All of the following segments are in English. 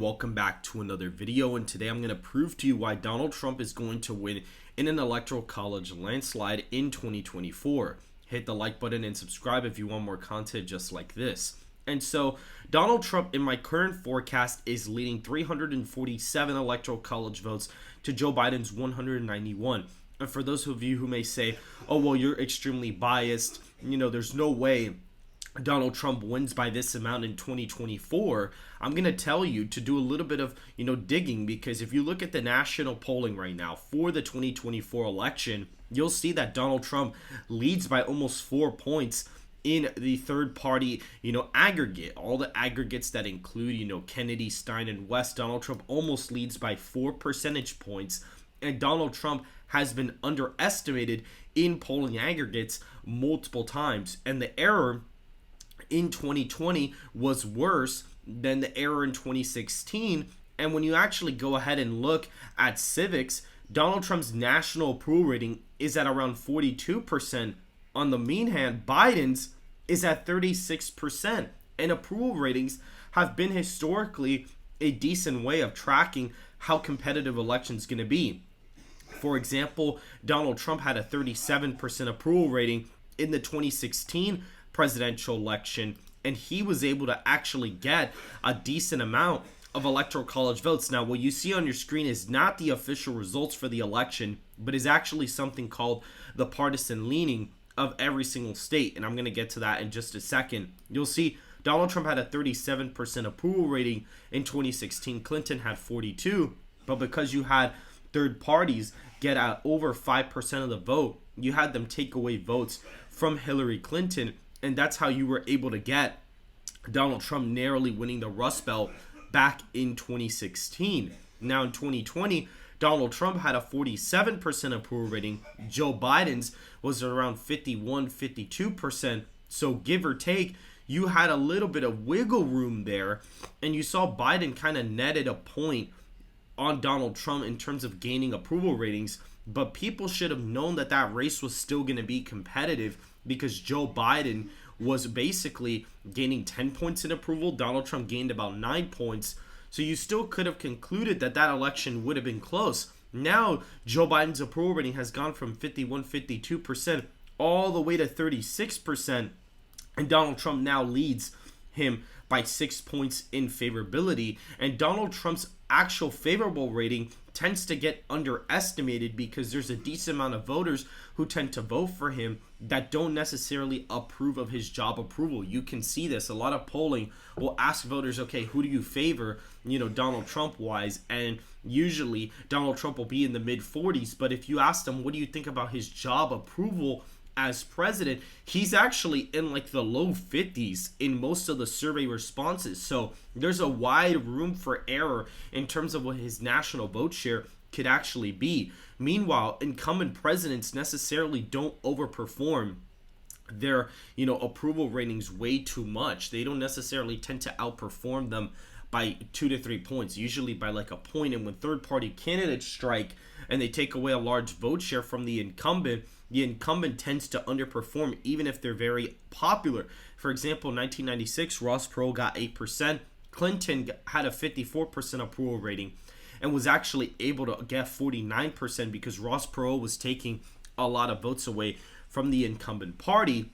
Welcome back to another video, and today I'm going to prove to you why Donald Trump is going to win in an electoral college landslide in 2024. Hit the like button and subscribe if you want more content just like this. And so Donald Trump in my current forecast is leading 347 electoral college votes to Joe Biden's 191. And for those of you who may say, oh, well, you're extremely biased, there's no way Donald Trump wins by this amount in 2024, I'm going to tell you to do a little bit of, digging, because if you look at the national polling right now for the 2024 election, you'll see that Donald Trump leads by almost 4 points in the third party, aggregate. All the aggregates that include, Kennedy, Stein, and West, Donald Trump almost leads by 4 percentage points. And Donald Trump has been underestimated in polling aggregates multiple times. And the error in 2020 was worse than the error in 2016. And when you actually go ahead and look at civics, Donald Trump's national approval rating is at around 42%. On the mean hand, Biden's is at 36%. And approval ratings have been historically a decent way of tracking how competitive elections going to be. For example, Donald Trump had a 37% approval rating in the 2016 presidential election, and he was able to actually get a decent amount of electoral college votes. Now, what you see on your screen is not the official results for the election, but is actually something called the partisan leaning of every single state, and I'm going to get to that in just a second. You'll see Donald Trump had a 37% approval rating in 2016. Clinton had 42%, but because you had third parties get over 5% of the vote, you had them take away votes from Hillary Clinton, and that's how you were able to get Donald Trump narrowly winning the Rust Belt back in 2016. Now in 2020, Donald Trump had a 47% approval rating. Joe Biden's was around 52%. So give or take, you had a little bit of wiggle room there, and you saw Biden kind of netted a point on Donald Trump in terms of gaining approval ratings. But people should have known that that race was still going to be competitive, because Joe Biden was basically gaining 10 points in approval. Donald Trump gained about 9 points. So you still could have concluded that that election would have been close. Now, Joe Biden's approval rating has gone from 52% all the way to 36%. And Donald Trump now leads him by 6 points in favorability. And Donald Trump's actual favorable rating tends to get underestimated because there's a decent amount of voters who tend to vote for him that don't necessarily approve of his job approval. You can see this. A lot of polling will ask voters, okay, who do you favor, Donald Trump wise? And usually Donald Trump will be in the mid 40s. But if you ask them, what do you think about his job approval as president, he's actually in like the low 50s in most of the survey responses. So there's a wide room for error in terms of what his national vote share could actually be. Meanwhile, incumbent presidents necessarily don't overperform their, approval ratings way too much. They don't necessarily tend to outperform them by 2 to 3 points, usually by like a point. And when third party candidates strike and they take away a large vote share from the incumbent tends to underperform even if they're very popular. For example, 1996, Ross Perot got 8%. Clinton had a 54% approval rating and was actually able to get 49% because Ross Perot was taking a lot of votes away from the incumbent party.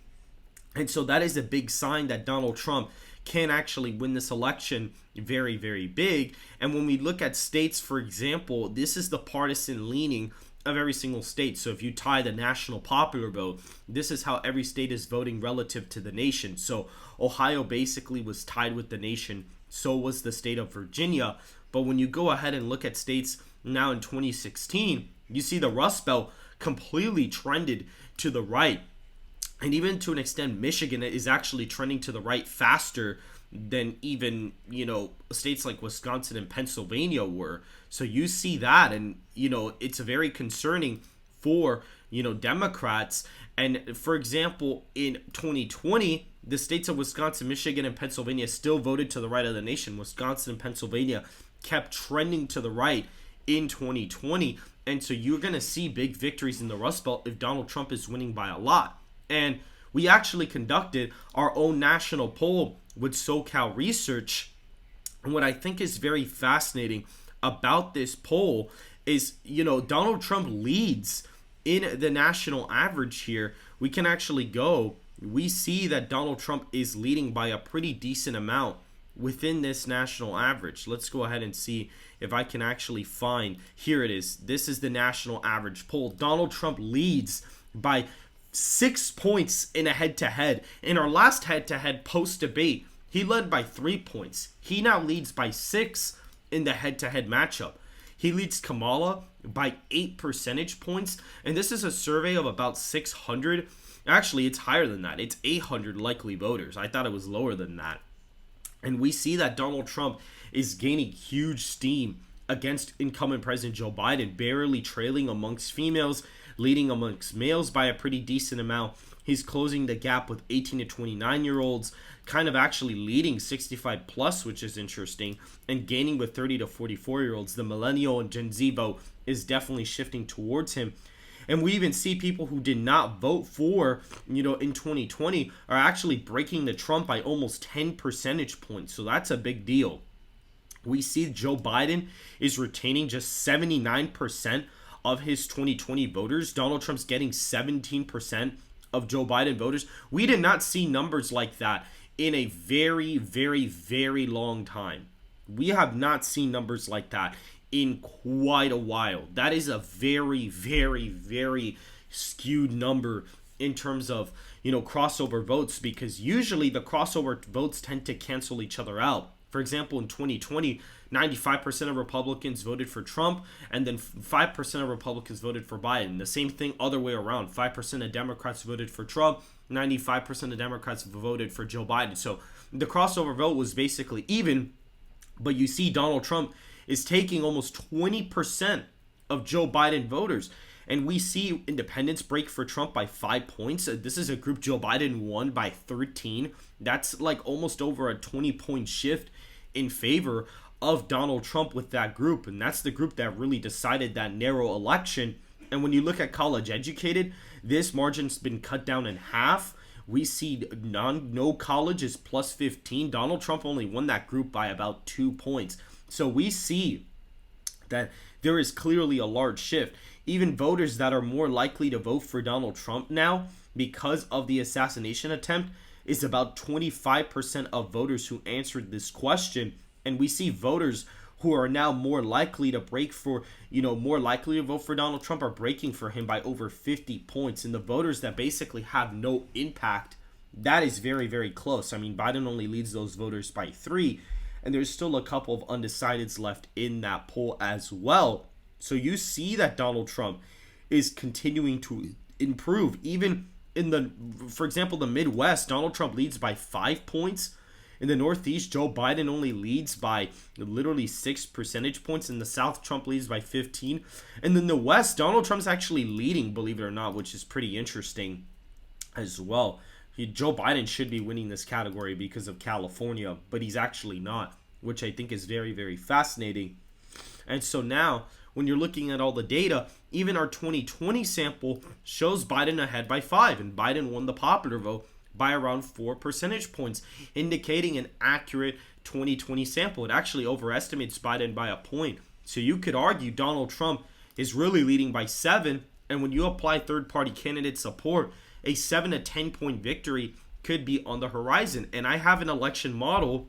And so that is a big sign that Donald Trump can actually win this election very, very big. And when we look at states, for example, this is the partisan leaning of every single state. So if you tie the national popular vote, this is how every state is voting relative to the nation. So Ohio basically was tied with the nation. So was the state of Virginia. But when you go ahead and look at states now in 2016, you see the Rust Belt completely trended to the right. And even to an extent, Michigan is actually trending to the right faster than even, states like Wisconsin and Pennsylvania were. So you see that, and, it's very concerning for, Democrats. And for example, in 2020, the states of Wisconsin, Michigan, and Pennsylvania still voted to the right of the nation. Wisconsin and Pennsylvania kept trending to the right in 2020. And so you're going to see big victories in the Rust Belt if Donald Trump is winning by a lot. And we actually conducted our own national poll with SoCal Research And what I think is very fascinating about this poll is, Donald Trump leads in the national average here. We can actually go, we see that Donald Trump is leading by a pretty decent amount within this national average. Let's go ahead and see if I can actually find, here it is. This is the national average poll. Donald Trump leads by 6 points in a head-to-head. In our last head-to-head post-debate, he led by 3 points. He now leads by 6 in the head-to-head matchup. He leads Kamala by 8 percentage points, and this is a survey of about 600. Actually, it's higher than that. It's 800 likely voters. I thought it was lower than that. And we see that Donald Trump is gaining huge steam against incumbent President Joe Biden, barely trailing amongst females, leading amongst males by a pretty decent amount. He's closing the gap with 18 to 29-year-olds, kind of actually leading 65 plus, which is interesting, and gaining with 30 to 44-year-olds. The millennial and Gen Z vote is definitely shifting towards him. And we even see people who did not vote for, in 2020 are actually breaking the Trump by almost 10 percentage points. So that's a big deal. We see Joe Biden is retaining just 79% of his 2020 voters. Donald Trump's getting 17% of Joe Biden voters. We did not see numbers like that in a very, very, very long time. We have not seen numbers like that in quite a while. That is a very, very, very skewed number in terms of, crossover votes, because usually the crossover votes tend to cancel each other out. For example, in 2020, 95% of Republicans voted for Trump, and then 5% of Republicans voted for Biden. The same thing other way around. 5% of Democrats voted for Trump, 95% of Democrats voted for Joe Biden. So the crossover vote was basically even, but you see Donald Trump is taking almost 20% of Joe Biden voters. And we see independents break for Trump by 5 points. This is a group Joe Biden won by 13. That's like almost over a 20-point shift in favor of Donald Trump with that group. And that's the group that really decided that narrow election. And when you look at college educated, this margin's been cut down in half. We see no college is plus 15. Donald Trump only won that group by about 2 points. So we see that there is clearly a large shift. Even voters that are more likely to vote for Donald Trump now because of the assassination attempt is about 25% of voters who answered this question. And we see voters who are now more likely to break for, more likely to vote for Donald Trump are breaking for him by over 50 points. And the voters that basically have no impact, that is very, very close. I mean, Biden only leads those voters by 3. And there's still a couple of undecideds left in that poll as well. So you see that Donald Trump is continuing to improve. Even in for example, the Midwest, Donald Trump leads by 5 points. In the Northeast, Joe Biden only leads by literally 6 percentage points. In the South, Trump leads by 15. And then the West, Donald Trump's actually leading, believe it or not, which is pretty interesting as well. Joe Biden should be winning this category because of California, but he's actually not, which I think is very, very fascinating. And so now, when you're looking at all the data, even our 2020 sample shows Biden ahead by 5, and Biden won the popular vote by around 4 percentage points, indicating an accurate 2020 sample. It actually overestimates Biden by a point. So you could argue Donald Trump is really leading by 7, and when you apply third-party candidate support, a 7 to 10 point victory could be on the horizon. And I have an election model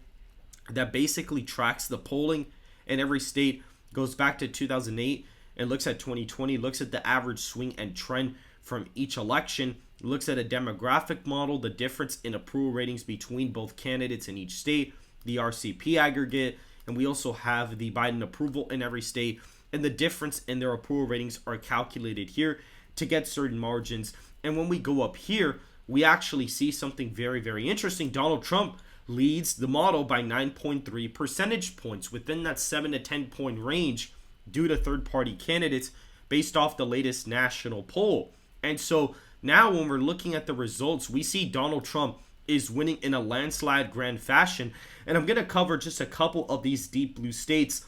that basically tracks the polling in every state, goes back to 2008 and looks at 2020, looks at the average swing and trend from each election, looks at a demographic model, the difference in approval ratings between both candidates in each state, the RCP aggregate, and we also have the Biden approval in every state, and the difference in their approval ratings are calculated here to get certain margins. And when we go up here, we actually see something very, very interesting. Donald Trump leads the model by 9.3 percentage points within that 7 to 10 point range due to third-party candidates based off the latest national poll. And so now when we're looking at the results, we see Donald Trump is winning in a landslide grand fashion. And I'm going to cover just a couple of these deep blue states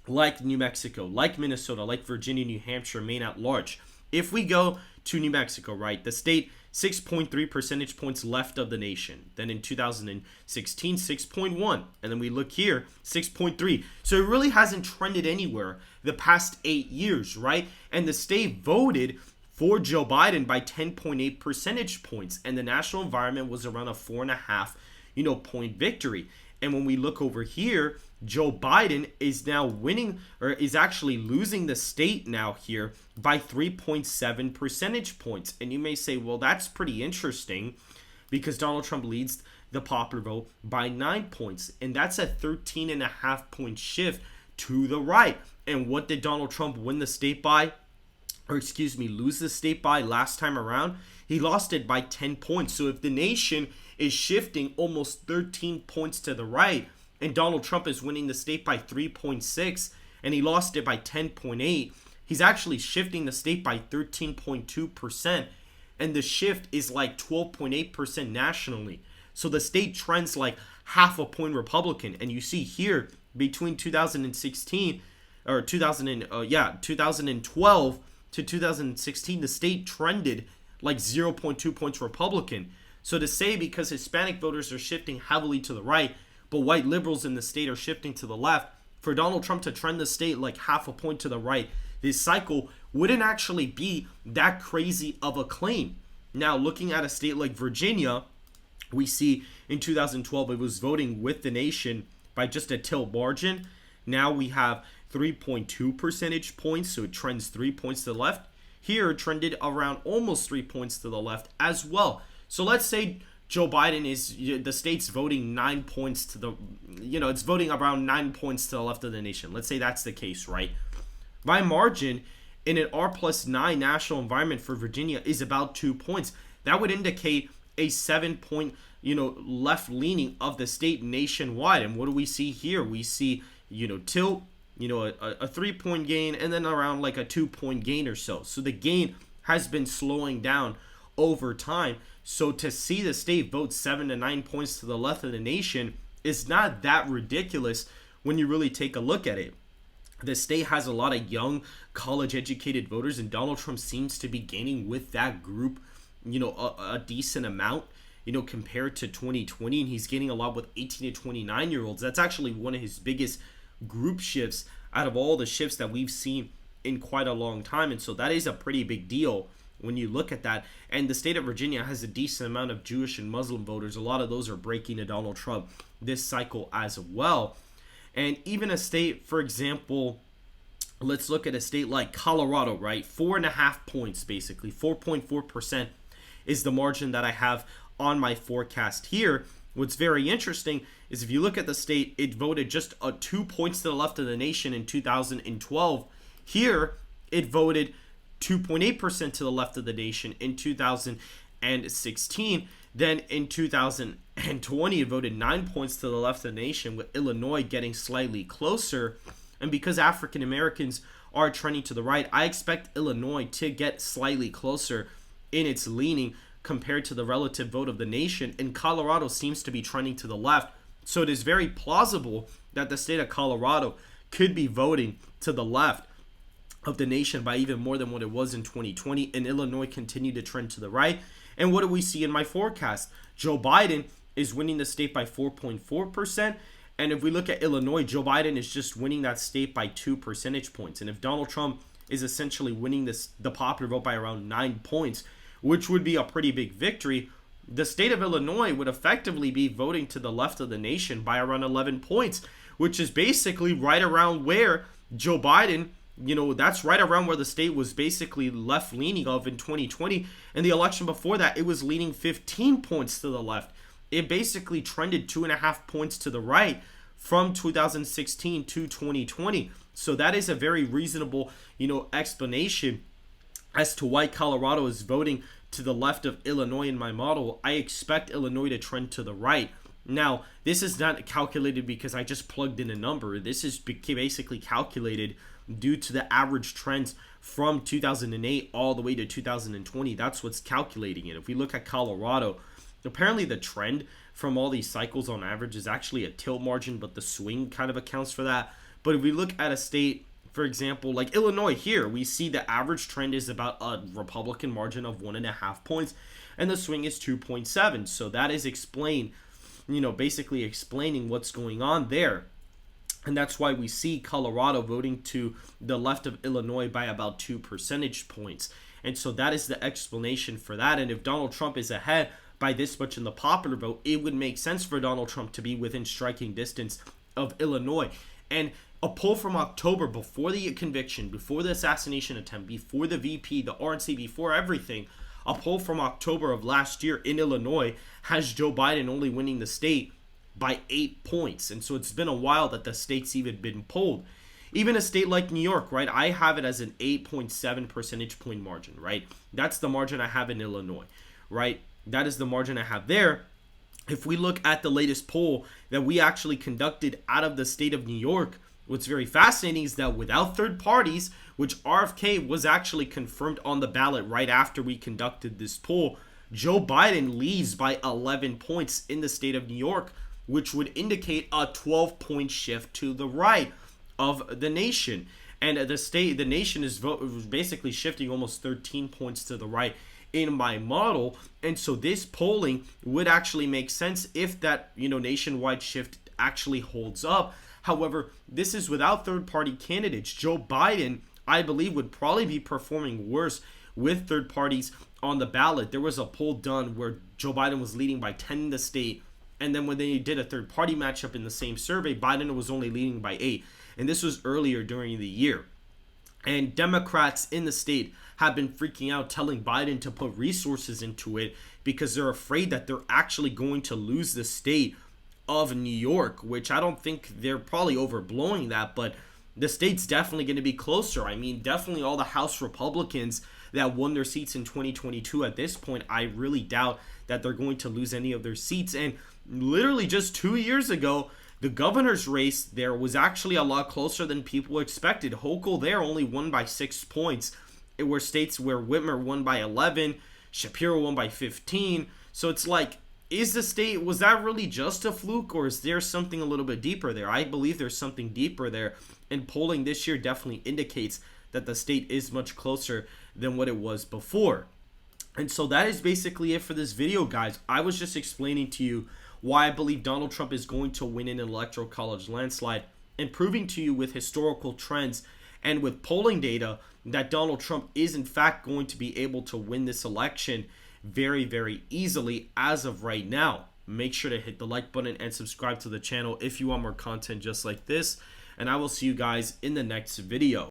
like New Mexico, like Minnesota, like Virginia, New Hampshire, Maine at large. If we go to New Mexico, right? The state 6.3 percentage points left of the nation. Then in 2016, 6.1. And then we look here, 6.3. So it really hasn't trended anywhere the past 8 years, right? And the state voted for Joe Biden by 10.8 percentage points. And the national environment was around a 4.5, point victory. And when we look over here, Joe Biden is now winning, or is actually losing the state now here by 3.7 percentage points. And you may say, well, that's pretty interesting because Donald Trump leads the popular vote by 9 points. And that's a 13.5 point shift to the right. And what did Donald Trump win the state by? Lose the state by last time around? He lost it by 10 points. So if the nation is shifting almost 13 points to the right, and Donald Trump is winning the state by 3.6, and he lost it by 10.8, he's actually shifting the state by 13.2%, and the shift is like 12.8% nationally. So the state trends like half a point Republican, and you see here between 2016 or 2012 to 2016, the state trended like 0.2 points Republican. So to say because Hispanic voters are shifting heavily to the right, but white liberals in the state are shifting to the left, for Donald Trump to trend the state like half a point to the right this cycle wouldn't actually be that crazy of a claim. Now, looking at a state like Virginia, we see in 2012 it was voting with the nation by just a tilt margin. Now we have 3.2 percentage points, so it trends 3 points to the left. Here it trended around almost 3 points to the left as well. So let's say Joe Biden is, the state's voting 9 points to the, it's voting around 9 points to the left of the nation. Let's say that's the case, right? By margin, in an R+9 national environment for Virginia is about 2 points. That would indicate a 7-point, left leaning of the state nationwide. And what do we see here? We see, tilt, a 3-point gain, and then around like a 2-point gain or so. So the gain has been slowing down over time. So to see the state vote 7 to 9 points to the left of the nation is not that ridiculous when you really take a look at it. The state has a lot of young college-educated voters, and Donald Trump seems to be gaining with that group, a decent amount, compared to 2020. And he's gaining a lot with 18 to 29-year-olds. That's actually one of his biggest group shifts out of all the shifts that we've seen in quite a long time. And so that is a pretty big deal when you look at that. And the state of Virginia has a decent amount of Jewish and Muslim voters. A lot of those are breaking to Donald Trump this cycle as well. And even a state, for example, let's look at a state like Colorado, right? 4.5 points, basically. 4.4% is the margin that I have on my forecast here. What's very interesting is if you look at the state, it voted just 2 points to the left of the nation in 2012. Here, it voted 2.8% to the left of the nation in 2016. Then in 2020, it voted 9 points to the left of the nation, with Illinois getting slightly closer. And because African Americans are trending to the right, I expect Illinois to get slightly closer in its leaning compared to the relative vote of the nation. And Colorado seems to be trending to the left. So it is very plausible that the state of Colorado could be voting to the left of the nation by even more than what it was in 2020, and Illinois continued to trend to the right. And what do we see in my forecast? Joe Biden is winning the state by 4.4%, and if we look at Illinois, Joe Biden is just winning that state by 2 percentage points. And if Donald Trump is essentially winning the popular vote by around 9 points, which would be a pretty big victory, the state of Illinois would effectively be voting to the left of the nation by around 11 points, which is basically right around where Joe Biden, that's right around where the state was basically left leaning of in 2020. And the election before that, it was leaning 15 points to the left. It basically trended 2.5 points to the right from 2016 to 2020. So that is a very reasonable, explanation as to why Colorado is voting to the left of Illinois in my model. I expect Illinois to trend to the right. Now, this is not calculated because I just plugged in a number. This is basically calculated due to the average trends from 2008 all the way to 2020. That's what's calculating it. If we look at Colorado, apparently the trend from all these cycles on average is actually a tilt margin, but the swing kind of accounts for that. But if we look at a state For example, like Illinois here, we see the average trend is about a Republican margin of 1.5 points, and the swing is 2.7. So that is basically explaining what's going on there. And that's why we see Colorado voting to the left of Illinois by about 2 percentage points. And so that is the explanation for that. And if Donald Trump is ahead by this much in the popular vote, it would make sense for Donald Trump to be within striking distance of Illinois. And a poll from October, before the conviction, before the assassination attempt, before the VP, the RNC, before everything, a poll from October of last year in Illinois has Joe Biden only winning the state by 8 points. And so it's been a while that the state's even been polled. Even a state like New York, right? I have it as an 8.7 percentage point margin, right? That's the margin I have in Illinois, right? That is the margin I have there. If we look at the latest poll that we actually conducted out of the state of New York, what's very fascinating is that without third parties, which RFK was actually confirmed on the ballot right after we conducted this poll, Joe Biden leads by 11 points in the state of New York, which would indicate a 12-point shift to the right of the nation. And the nation is basically shifting almost 13 points to the right in my model. And so this polling would actually make sense if that, nationwide shift actually holds up. However, this is without third-party candidates. Joe Biden, I believe, would probably be performing worse with third parties on the ballot. There was a poll done where Joe Biden was leading by 10 in the state, and then when they did a third-party matchup in the same survey, Biden was only leading by 8. And this was earlier during the year. And Democrats in the state have been freaking out, telling Biden to put resources into it because they're afraid that they're actually going to lose the state of New York, which I don't think they're probably overblowing that, but the state's definitely going to be closer. I mean, definitely all the House Republicans that won their seats in 2022 at this point, I really doubt that they're going to lose any of their seats. And literally just 2 years ago, the governor's race there was actually a lot closer than people expected. Hochul there only won by 6 points. It were states where Whitmer won by 11, Shapiro won by 15. So it's like, was that really just a fluke, or is there something a little bit deeper there? I believe there's something deeper there, and polling this year definitely indicates that the state is much closer than what it was before. And so that is basically it for this video, guys. I was just explaining to you why I believe Donald Trump is going to win an electoral college landslide, and proving to you with historical trends and with polling data that Donald Trump is in fact going to be able to win this election very, very easily as of right now. Make sure to hit the like button and subscribe to the channel if you want more content just like this, and I will see you guys in the next video.